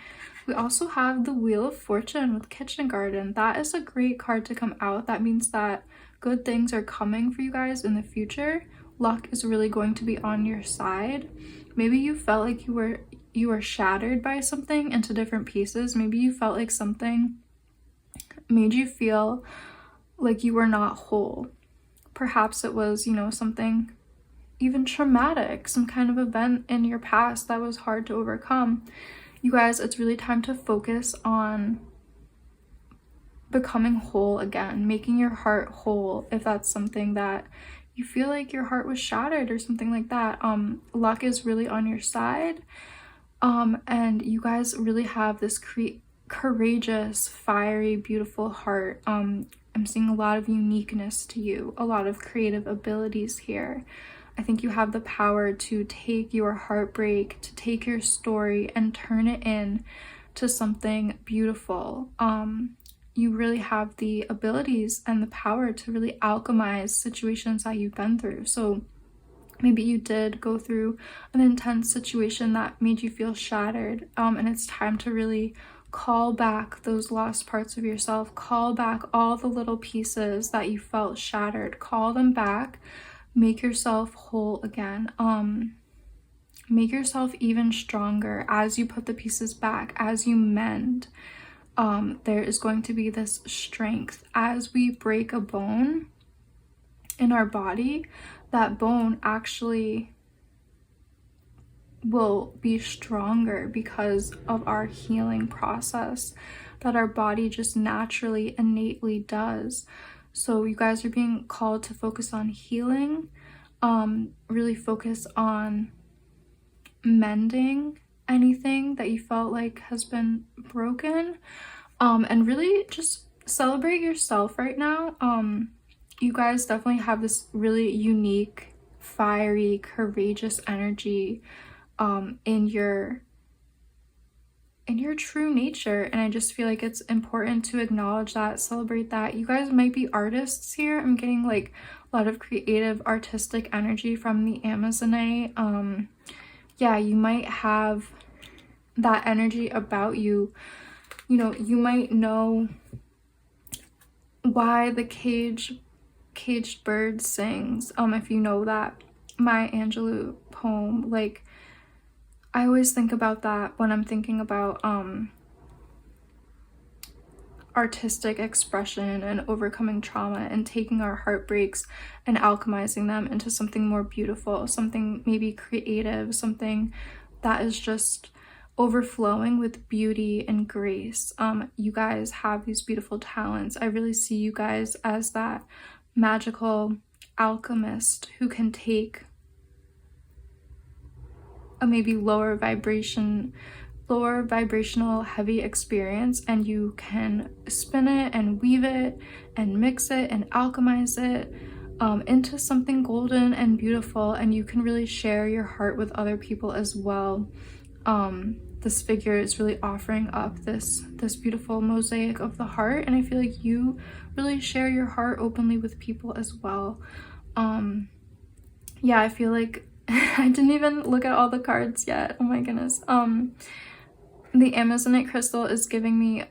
We also have the Wheel of Fortune with Kitchen Garden. That is a great card to come out. That means that good things are coming for you guys in the future. Luck is really going to be on your side. Maybe you felt like you were shattered by something into different pieces. Maybe you felt like something made you feel like you were not whole. Perhaps it was, something even traumatic, some kind of event in your past that was hard to overcome. You guys, it's really time to focus on becoming whole again, making your heart whole. If that's something that you feel like your heart was shattered or something like that, luck is really on your side. And you guys really have this courageous, fiery, beautiful heart. I'm seeing a lot of uniqueness to you, a lot of creative abilities here. I think you have the power to take your heartbreak, to take your story and turn it in to something beautiful. You really have the abilities and the power to really alchemize situations that you've been through. So maybe you did go through an intense situation that made you feel shattered, and it's time to really call back those lost parts of yourself, call back all the little pieces that you felt shattered, call them back, make yourself whole again. Make yourself even stronger as you put the pieces back, as you mend. There is going to be this strength as we break a bone in our body. That bone actually will be stronger because of our healing process. that our body just naturally, innately does. So you guys are being called to focus on healing, really focus on mending anything that you felt like has been broken, and really just celebrate yourself right now. You guys definitely have this really unique, fiery, courageous energy in your true nature, and I just feel like it's important to acknowledge that, celebrate that. You guys might be artists here. I'm getting like a lot of creative, artistic energy from the Amazonite. Yeah, you might have that energy about you. You know, you might know why the caged bird sings, if you know that Maya Angelou poem. Like, I always think about that when I'm thinking about artistic expression and overcoming trauma and taking our heartbreaks and alchemizing them into something more beautiful, something maybe creative, something that is just overflowing with beauty and grace. You guys have these beautiful talents. I really see you guys as that magical alchemist who can take a maybe lower vibrational heavy experience, and you can spin it and weave it and mix it and alchemize it into something golden and beautiful, and you can really share your heart with other people as well. This figure is really offering up this beautiful mosaic of the heart, and I feel like you really share your heart openly with people as well. Yeah, I feel like I didn't even look at all the cards yet. Oh my goodness. The Amazonite crystal is giving me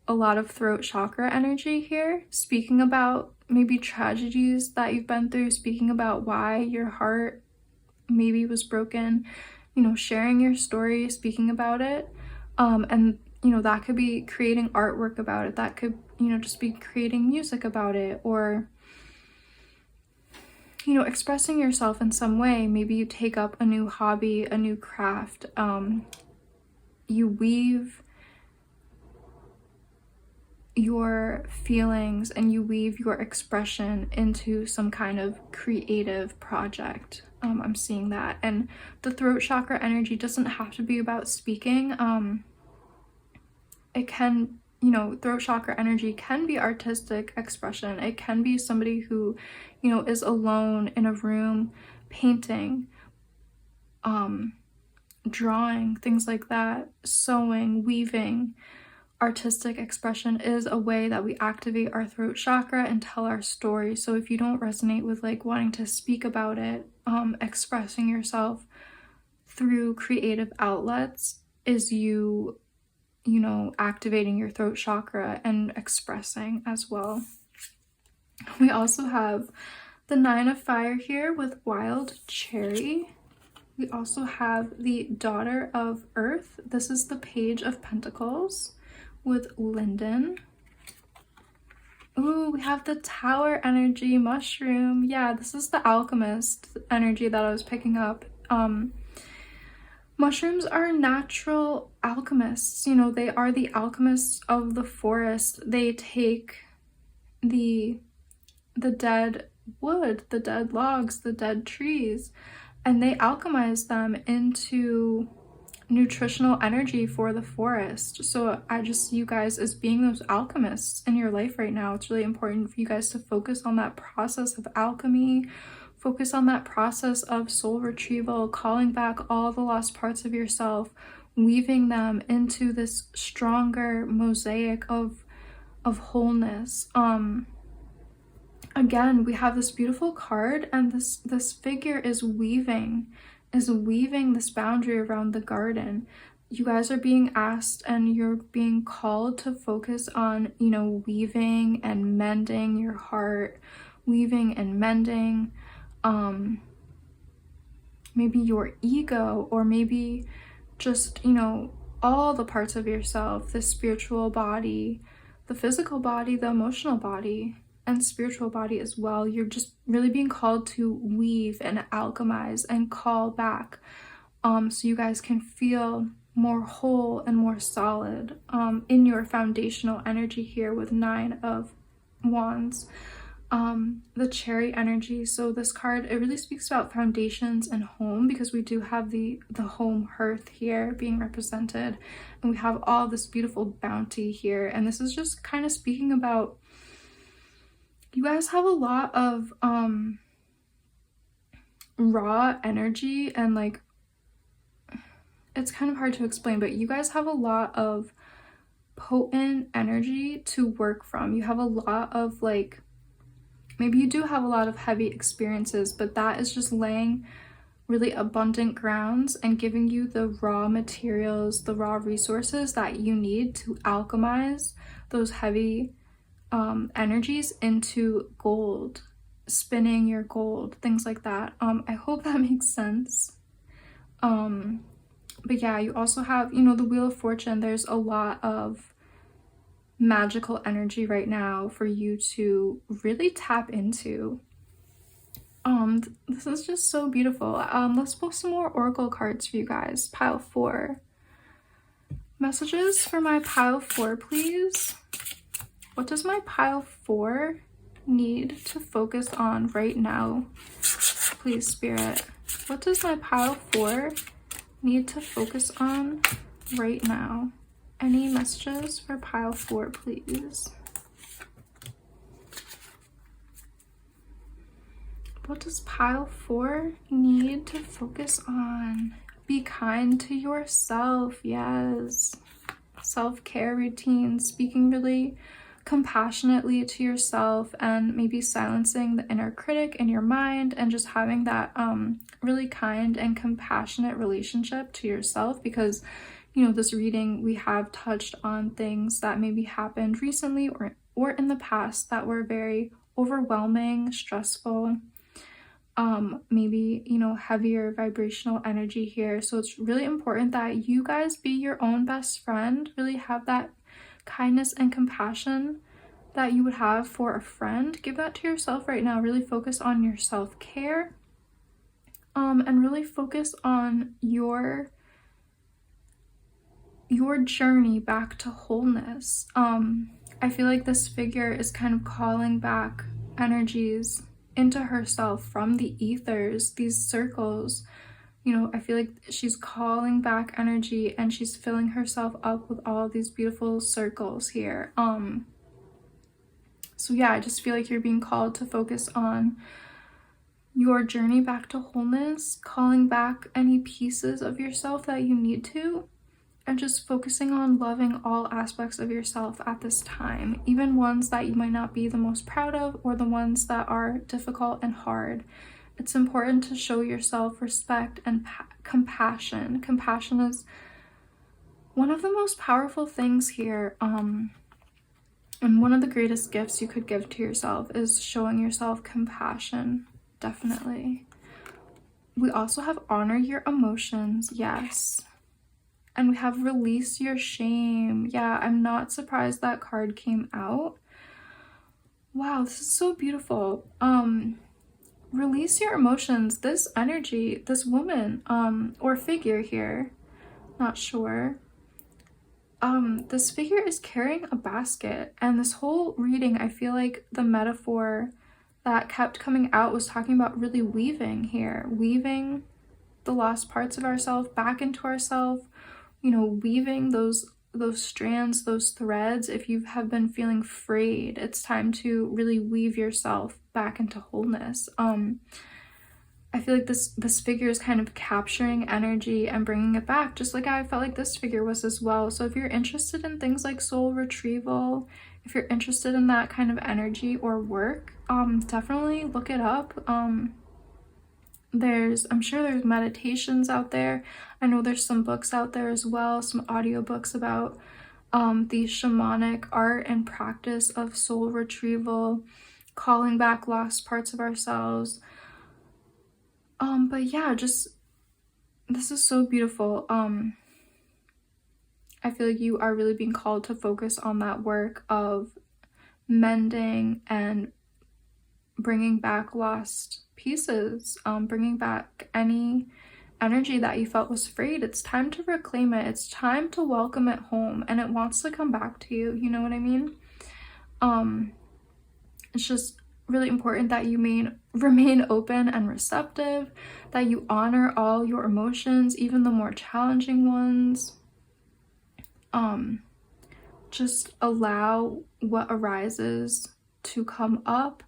a lot of throat chakra energy here, speaking about maybe tragedies that you've been through, speaking about why your heart maybe was broken, you know, sharing your story, speaking about it. And, you know, that could be creating artwork about it. That could, you know, just be creating music about it, or, you know, expressing yourself in some way. Maybe you take up a new hobby, a new craft. You weave your feelings and you weave your expression into some kind of creative project. I'm seeing that. And the throat chakra energy doesn't have to be about speaking. It can, you know, throat chakra energy can be artistic expression. It can be somebody who, you know, is alone in a room painting, drawing, things like that, sewing, weaving. Artistic expression is a way that we activate our throat chakra and tell our story. So if you don't resonate with like wanting to speak about it, expressing yourself through creative outlets is you know, activating your throat chakra and expressing as well. We also have the Nine of Fire here with Wild Cherry. We also have the Daughter of Earth. This is the Page of Pentacles with Linden. Ooh, we have the Tower energy, Mushroom. Yeah, this is the alchemist energy that I was picking up. Mushrooms are natural alchemists. You know, they are the alchemists of the forest. They take the dead wood, the dead logs, the dead trees, and they alchemize them into nutritional energy for the forest. So I just see you guys as being those alchemists in your life right now. It's really important for you guys to focus on that process of alchemy, focus on that process of soul retrieval, calling back all the lost parts of yourself, weaving them into this stronger mosaic of wholeness. Again, we have this beautiful card, and this figure is weaving this boundary around the garden. You guys are being asked and you're being called to focus on, you know, weaving and mending your heart, weaving and mending maybe your ego, or maybe just, you know, all the parts of yourself, the spiritual body, the physical body, the emotional body, and spiritual body as well. You're just really being called to weave and alchemize and call back, so you guys can feel more whole and more solid in your foundational energy here with 9 of Wands. The Cherry energy. So this card, it really speaks about foundations and home, because we do have the home hearth here being represented, and we have all this beautiful bounty here. And this is just kind of speaking about, you guys have a lot of raw energy, and like, it's kind of hard to explain, but you guys have a lot of potent energy to work from. You have a lot of like, maybe you do have a lot of heavy experiences, but that is just laying really abundant grounds and giving you the raw materials, the raw resources that you need to alchemize those heavy energies into gold, spinning your gold, things like that. I hope that makes sense. But yeah, you also have, you know, the Wheel of Fortune. There's a lot of magical energy right now for you to really tap into. This is just so beautiful. Let's pull some more oracle cards for you guys. Pile 4. Messages for my pile 4, please. What does my pile 4 need to focus on right now? Please, Spirit. What does my pile 4 need to focus on right now? Any messages for pile 4, please? What does pile 4 need to focus on? Be kind to yourself. Yes. Self-care routine, speaking really compassionately to yourself, and maybe silencing the inner critic in your mind, and just having that really kind and compassionate relationship to yourself. Because, you know, this reading, we have touched on things that maybe happened recently or in the past that were very overwhelming, stressful, maybe, you know, heavier vibrational energy here. So it's really important that you guys be your own best friend, really have that kindness and compassion that you would have for a friend. Give that to yourself right now. Really focus on your self-care, and really focus on your journey back to wholeness. I feel like this figure is kind of calling back energies into herself from the ethers, these circles. You know, I feel like she's calling back energy, and she's filling herself up with all these beautiful circles here. So yeah, I just feel like you're being called to focus on your journey back to wholeness, calling back any pieces of yourself that you need to, and just focusing on loving all aspects of yourself at this time, even ones that you might not be the most proud of, or the ones that are difficult and hard. It's important to show yourself respect and compassion. Compassion is one of the most powerful things here, and one of the greatest gifts you could give to yourself is showing yourself compassion, definitely. We also have honor your emotions, yes. And we have release your shame. Yeah, I'm not surprised that card came out. Wow, this is so beautiful. Release your emotions. This energy, this woman, or figure here, not sure. This figure is carrying a basket, and this whole reading, I feel like the metaphor that kept coming out was talking about really weaving here, weaving the lost parts of ourselves back into ourselves, you know, weaving those strands, those threads. If you have been feeling frayed, it's time to really weave yourself back into wholeness. I feel like this figure is kind of capturing energy and bringing it back, just like I felt like this figure was as well. So if you're interested in things like soul retrieval, if you're interested in that kind of energy or work, definitely look it up. I'm sure there's meditations out there. I know there's some books out there as well, some audiobooks about the shamanic art and practice of soul retrieval, calling back lost parts of ourselves. But yeah, just, this is so beautiful. I feel like you are really being called to focus on that work of mending and bringing back lost pieces, bringing back any energy that you felt was frayed, it's time to reclaim it. It's time to welcome it home, and it wants to come back to you. You know what I mean? It's just really important that you remain open and receptive, that you honor all your emotions, even the more challenging ones. Just allow what arises to come up,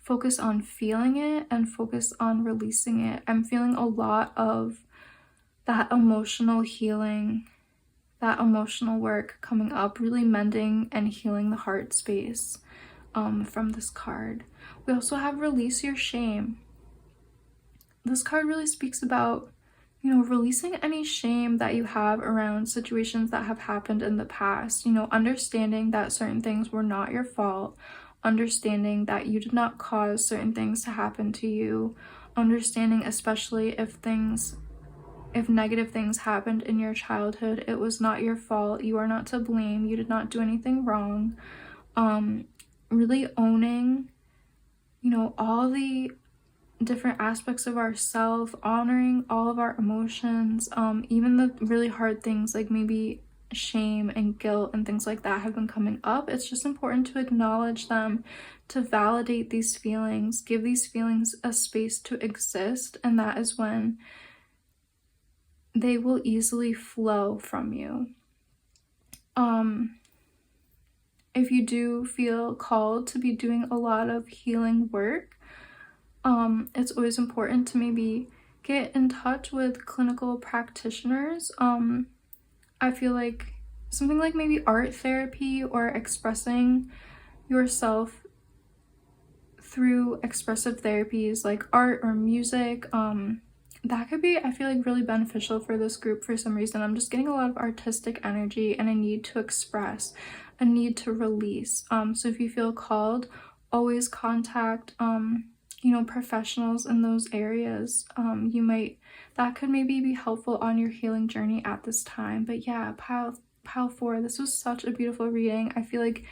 focus on feeling it, and focus on releasing it. I'm feeling a lot of that emotional healing, that emotional work coming up, really mending and healing the heart space from this card. We also have release your shame. This card really speaks about, you know, releasing any shame that you have around situations that have happened in the past, you know, understanding that certain things were not your fault, understanding that you did not cause certain things to happen to you, understanding especially if negative things happened in your childhood, it was not your fault, you are not to blame, you did not do anything wrong. Really owning, you know, all the different aspects of ourself, honoring all of our emotions, even the really hard things like maybe shame and guilt and things like that have been coming up. It's just important to acknowledge them, to validate these feelings, give these feelings a space to exist, and that is when they will easily flow from you. If you do feel called to be doing a lot of healing work, it's always important to maybe get in touch with clinical practitioners. I feel like something like maybe art therapy or expressing yourself through expressive therapies like art or music, that could be, I feel like, really beneficial for this group for some reason. I'm just getting a lot of artistic energy and a need to express, a need to release. So if you feel called, always contact you know, professionals in those areas. That could maybe be helpful on your healing journey at this time. But yeah, pile 4, this was such a beautiful reading. I feel like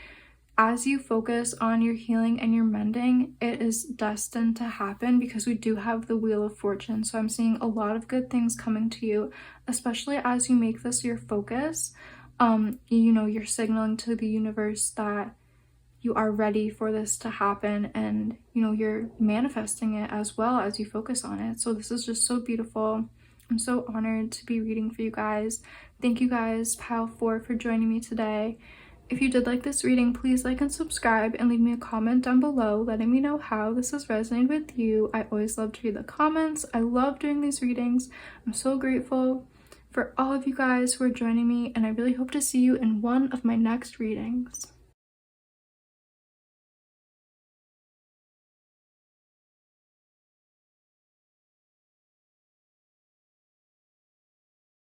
as you focus on your healing and your mending, it is destined to happen because we do have the Wheel of Fortune. So I'm seeing a lot of good things coming to you, especially as you make this your focus. You know, you're signaling to the universe that you are ready for this to happen, and you know, you're manifesting it as well as you focus on it. So this is just so beautiful. I'm so honored to be reading for you guys. Thank you guys, pile 4, for joining me today. If you did like this reading, please like and subscribe and leave me a comment down below letting me know how this has resonated with you. I always love to read the comments. I love doing these readings. I'm so grateful for all of you guys who are joining me, and I really hope to see you in one of my next readings.